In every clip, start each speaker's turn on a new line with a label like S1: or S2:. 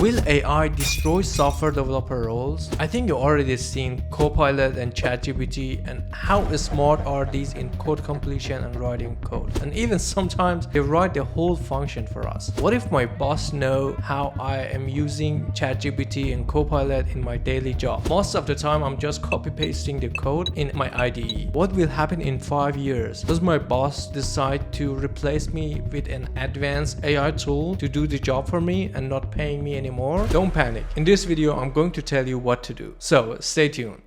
S1: Will AI destroy software developer roles? I think you already seen Copilot and ChatGPT and how smart are these in code completion and writing code. And even sometimes they write the whole function for us. What if my boss know how I am using ChatGPT and Copilot in my daily job? Most of the time I'm just copy pasting the code in my IDE. What will happen in 5 years? Does my boss decide to replace me with an advanced AI tool to do the job for me and not paying me anymore? Don't panic. In this video, I'm going to tell you what to do. So stay tuned.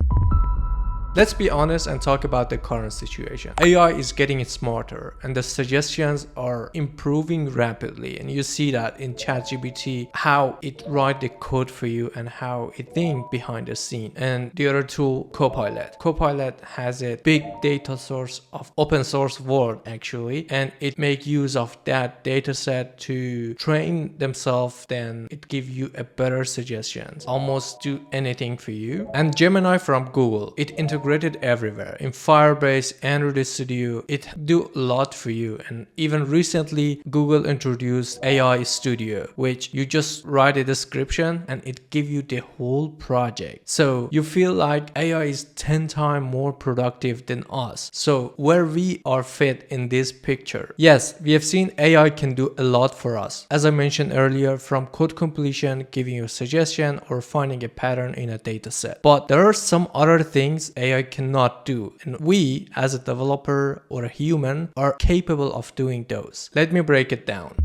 S1: Let's be honest and talk about the current situation. AI is getting smarter and the suggestions are improving rapidly, and you see that in ChatGPT how it write the code for you and how it think behind the scene. And the other tool, Copilot. Copilot has a big data source of open source world actually, and it make use of that data set to train themselves, then it give you a better suggestions, almost do anything for you. And Gemini from Google, it integrated everywhere in Firebase, Android Studio. It do a lot for you. And even recently Google introduced AI Studio, which you just write a description and it give you the whole project. So you feel like AI is 10 times more productive than us. So where we are fit in this picture? Yes, we have seen AI can do a lot for us. As I mentioned earlier, from code completion, giving you a suggestion, or finding a pattern in a data set. But there are some other things AI cannot do, and we as a developer or a human are capable of doing those. Let me break it down.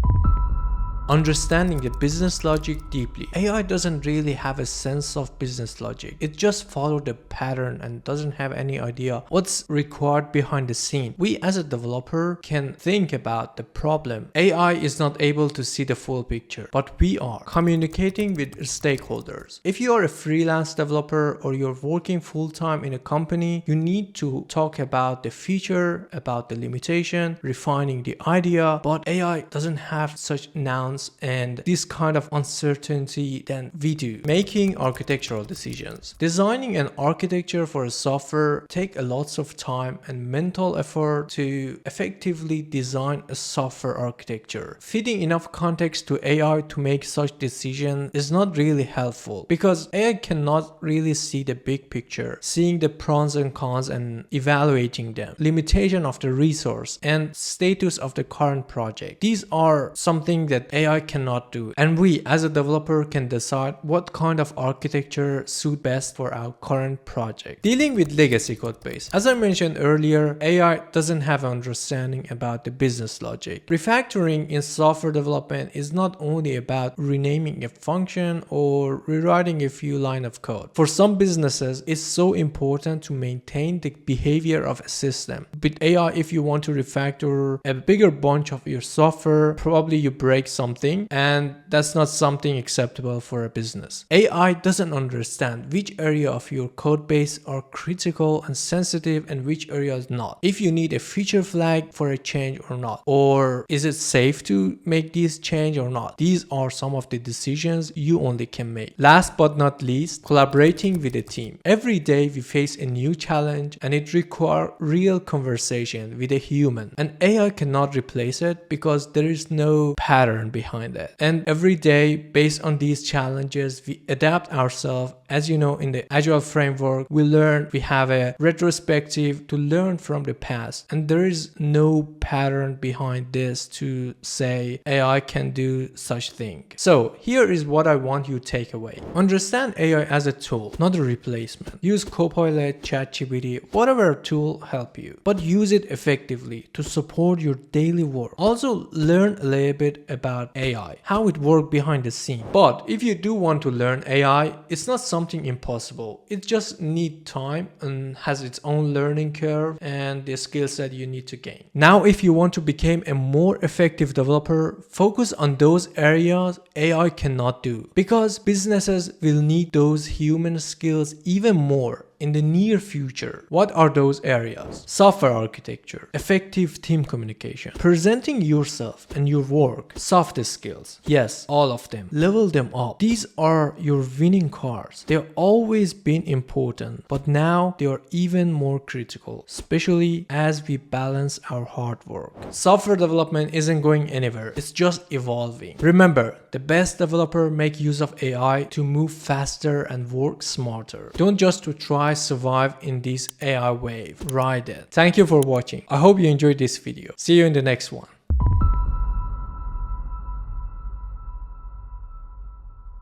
S1: Understanding the business logic deeply. AI doesn't really have a sense of business logic. It just follows the pattern and doesn't have any idea what's required behind the scene. We as a developer can think about the problem. AI is not able to see the full picture, but we are. Communicating with stakeholders. If you are a freelance developer or you're working full-time in a company, you need to talk about the feature, about the limitation, refining the idea, but AI doesn't have such nouns and this kind of uncertainty than we do. Making architectural decisions. Designing an architecture for a software take a lots of time and mental effort to effectively design a software architecture. Feeding enough context to AI to make such decisions is not really helpful because AI cannot really see the big picture, seeing the pros and cons and evaluating them. Limitation of the resource and status of the current project. These are something that AI cannot do, and we as a developer can decide what kind of architecture suit best for our current project. Dealing with legacy code base. As I mentioned earlier, AI doesn't have an understanding about the business logic. Refactoring in software development is not only about renaming a function or rewriting a few lines of code. For some businesses, it's so important to maintain the behavior of a system. With AI, if you want to refactor a bigger bunch of your software, probably you break something, and that's not something acceptable for a business. AI doesn't understand which area of your code base are critical and sensitive and which areas not. If you need a feature flag for a change or not, or is it safe to make this change or not. These are some of the decisions you only can make. Last but not least, collaborating with a team. Every day we face a new challenge and it requires real conversation with a human, and AI cannot replace it because there is no pattern behind it. And every day, based on these challenges, we adapt ourselves. As you know, in the agile framework, we learn, we have a retrospective to learn from the past, and there is no pattern behind this to say AI can do such thing. So here is what I want you to take away. Understand AI as a tool, not a replacement. Use Copilot, ChatGPT, whatever tool help you, but use it effectively to support your daily work. Also learn a little bit about AI, how it works behind the scene. But if you do want to learn AI, it's not something impossible. It just needs time and has its own learning curve and the skill set you need to gain. Now, if you want to become a more effective developer, focus on those areas AI cannot do, because businesses will need those human skills even more in the near future. What are those areas? Software architecture, effective team communication, presenting yourself and your work, soft skills. Yes, all of them. Level them up. These are your winning cards. They've always been important, but now they are even more critical, especially as we balance our hard work. Software development isn't going anywhere. It's just evolving. Remember, the best developer make use of AI to move faster and work smarter. Don't just to try survive in this AI wave. Ride it. Thank you for watching. I hope you enjoyed this video. See you in the next one.